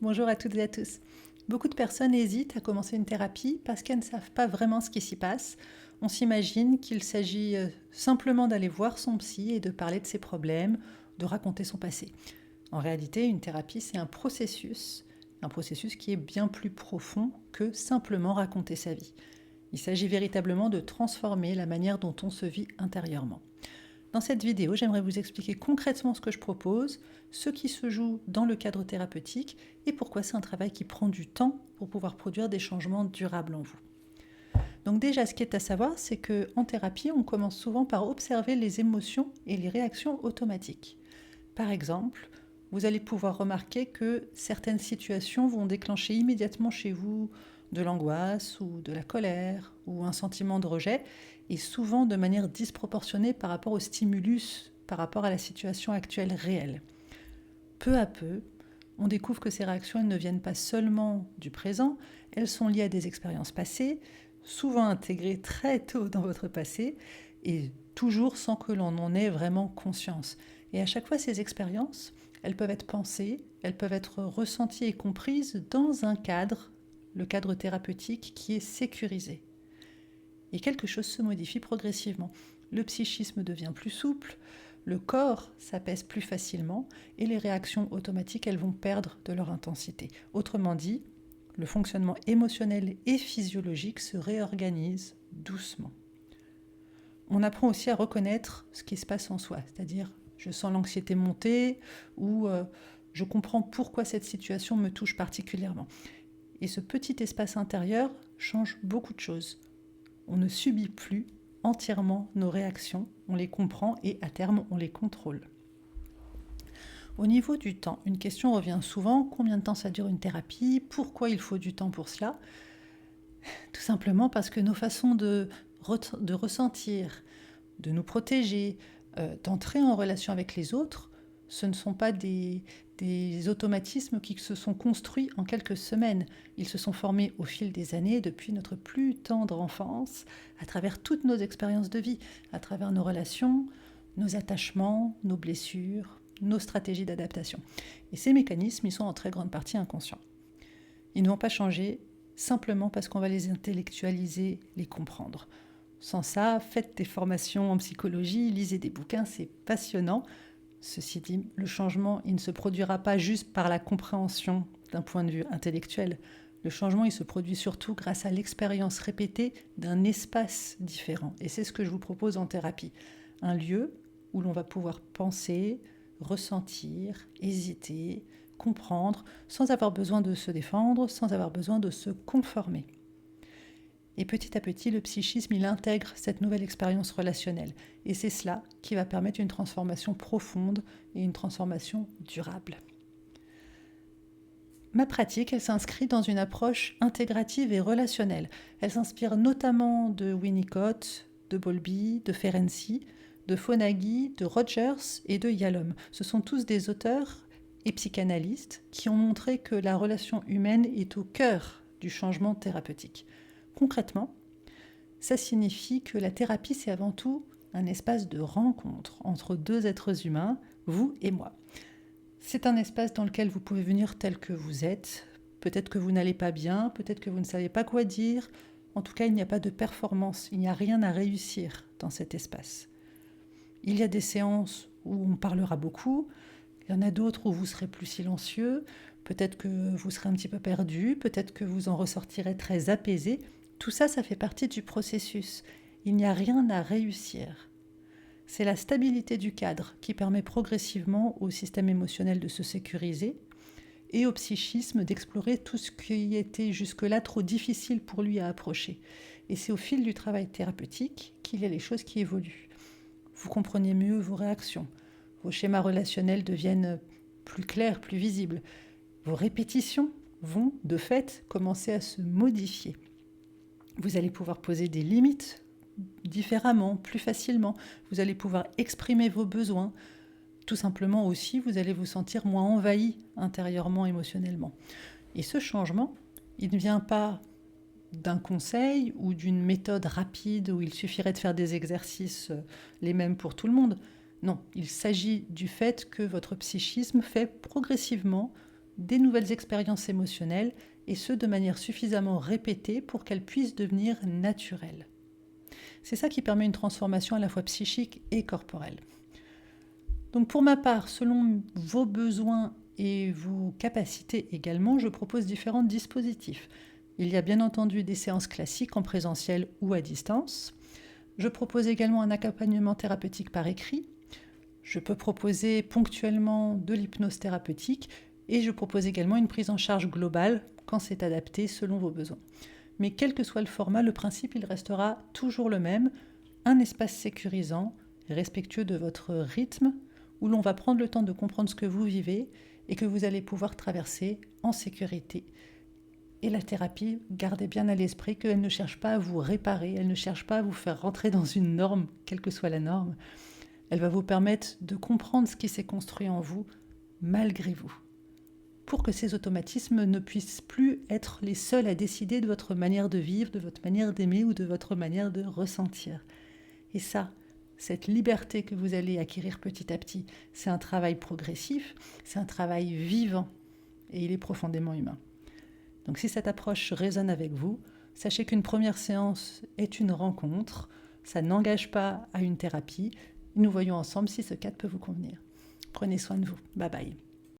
Bonjour à toutes et à tous. Beaucoup de personnes hésitent à commencer une thérapie parce qu'elles ne savent pas vraiment ce qui s'y passe. On s'imagine qu'il s'agit simplement d'aller voir son psy et de parler de ses problèmes, de raconter son passé. En réalité, une thérapie, c'est un processus qui est bien plus profond que simplement raconter sa vie. Il s'agit véritablement de transformer la manière dont on se vit intérieurement. Dans cette vidéo, j'aimerais vous expliquer concrètement ce que je propose, ce qui se joue dans le cadre thérapeutique et pourquoi c'est un travail qui prend du temps pour pouvoir produire des changements durables en vous. Donc déjà, ce qui est à savoir, c'est qu'en thérapie, on commence souvent par observer les émotions et les réactions automatiques. Par exemple, vous allez pouvoir remarquer que certaines situations vont déclencher immédiatement chez vous de l'angoisse ou de la colère ou un sentiment de rejet, et souvent de manière disproportionnée par rapport au stimulus, par rapport à la situation actuelle réelle. Peu à peu, on découvre que ces réactions ne viennent pas seulement du présent, elles sont liées à des expériences passées, souvent intégrées très tôt dans votre passé, et toujours sans que l'on en ait vraiment conscience. Et à chaque fois, ces expériences, elles peuvent être pensées, elles peuvent être ressenties et comprises dans un cadre, le cadre thérapeutique qui est sécurisé. Et quelque chose se modifie progressivement. Le psychisme devient plus souple, le corps s'apaise plus facilement et les réactions automatiques, elles vont perdre de leur intensité. Autrement dit, le fonctionnement émotionnel et physiologique se réorganise doucement. On apprend aussi à reconnaître ce qui se passe en soi, c'est-à-dire je sens l'anxiété monter ou je comprends pourquoi cette situation me touche particulièrement. Et ce petit espace intérieur change beaucoup de choses. On ne subit plus entièrement nos réactions, on les comprend et à terme on les contrôle. Au niveau du temps, une question revient souvent, combien de temps ça dure une thérapie? Pourquoi il faut du temps pour cela? Tout simplement parce que nos façons de ressentir, de nous protéger, d'entrer en relation avec les autres, ce ne sont pas des automatismes qui se sont construits en quelques semaines. Ils se sont formés au fil des années, depuis notre plus tendre enfance, à travers toutes nos expériences de vie, à travers nos relations, nos attachements, nos blessures, nos stratégies d'adaptation. Et ces mécanismes, ils sont en très grande partie inconscients. Ils ne vont pas changer simplement parce qu'on va les intellectualiser, les comprendre. Sans ça, faites des formations en psychologie, lisez des bouquins, c'est passionnant. Ceci dit, le changement, il ne se produira pas juste par la compréhension d'un point de vue intellectuel. Le changement, il se produit surtout grâce à l'expérience répétée d'un espace différent. Et c'est ce que je vous propose en thérapie. Un lieu où l'on va pouvoir penser, ressentir, hésiter, comprendre, sans avoir besoin de se défendre, sans avoir besoin de se conformer. Et petit à petit, le psychisme, il intègre cette nouvelle expérience relationnelle. Et c'est cela qui va permettre une transformation profonde et une transformation durable. Ma pratique, elle s'inscrit dans une approche intégrative et relationnelle. Elle s'inspire notamment de Winnicott, de Bowlby, de Ferenczi, de Fonagy, de Rogers et de Yalom. Ce sont tous des auteurs et psychanalystes qui ont montré que la relation humaine est au cœur du changement thérapeutique. Concrètement, ça signifie que la thérapie, c'est avant tout un espace de rencontre entre deux êtres humains, vous et moi. C'est un espace dans lequel vous pouvez venir tel que vous êtes. Peut-être que vous n'allez pas bien, peut-être que vous ne savez pas quoi dire. En tout cas, il n'y a pas de performance, il n'y a rien à réussir dans cet espace. Il y a des séances où on parlera beaucoup, il y en a d'autres où vous serez plus silencieux, peut-être que vous serez un petit peu perdu, peut-être que vous en ressortirez très apaisé. Tout ça, ça fait partie du processus. Il n'y a rien à réussir. C'est la stabilité du cadre qui permet progressivement au système émotionnel de se sécuriser et au psychisme d'explorer tout ce qui était jusque-là trop difficile pour lui à approcher. Et c'est au fil du travail thérapeutique qu'il y a les choses qui évoluent. Vous comprenez mieux vos réactions, vos schémas relationnels deviennent plus clairs, plus visibles. Vos répétitions vont, de fait, commencer à se modifier. Vous allez pouvoir poser des limites différemment, plus facilement. Vous allez pouvoir exprimer vos besoins. Tout simplement aussi, vous allez vous sentir moins envahi intérieurement, émotionnellement. Et ce changement, il ne vient pas d'un conseil ou d'une méthode rapide où il suffirait de faire des exercices les mêmes pour tout le monde. Non, il s'agit du fait que votre psychisme fait progressivement des nouvelles expériences émotionnelles, et ce de manière suffisamment répétée pour qu'elles puissent devenir naturelles. C'est ça qui permet une transformation à la fois psychique et corporelle. Donc pour ma part, selon vos besoins et vos capacités également, je propose différents dispositifs. Il y a bien entendu des séances classiques en présentiel ou à distance. Je propose également un accompagnement thérapeutique par écrit. Je peux proposer ponctuellement de l'hypnose thérapeutique et je propose également une prise en charge globale quand c'est adapté selon vos besoins. Mais quel que soit le format, le principe il restera toujours le même, un espace sécurisant, respectueux de votre rythme, où l'on va prendre le temps de comprendre ce que vous vivez et que vous allez pouvoir traverser en sécurité. Et la thérapie, gardez bien à l'esprit qu'elle ne cherche pas à vous réparer, elle ne cherche pas à vous faire rentrer dans une norme, quelle que soit la norme. Elle va vous permettre de comprendre ce qui s'est construit en vous, malgré vous, pour que ces automatismes ne puissent plus être les seuls à décider de votre manière de vivre, de votre manière d'aimer ou de votre manière de ressentir. Et ça, cette liberté que vous allez acquérir petit à petit, c'est un travail progressif, c'est un travail vivant, et il est profondément humain. Donc si cette approche résonne avec vous, sachez qu'une première séance est une rencontre, ça n'engage pas à une thérapie. Nous voyons ensemble si ce cadre peut vous convenir. Prenez soin de vous. Bye bye.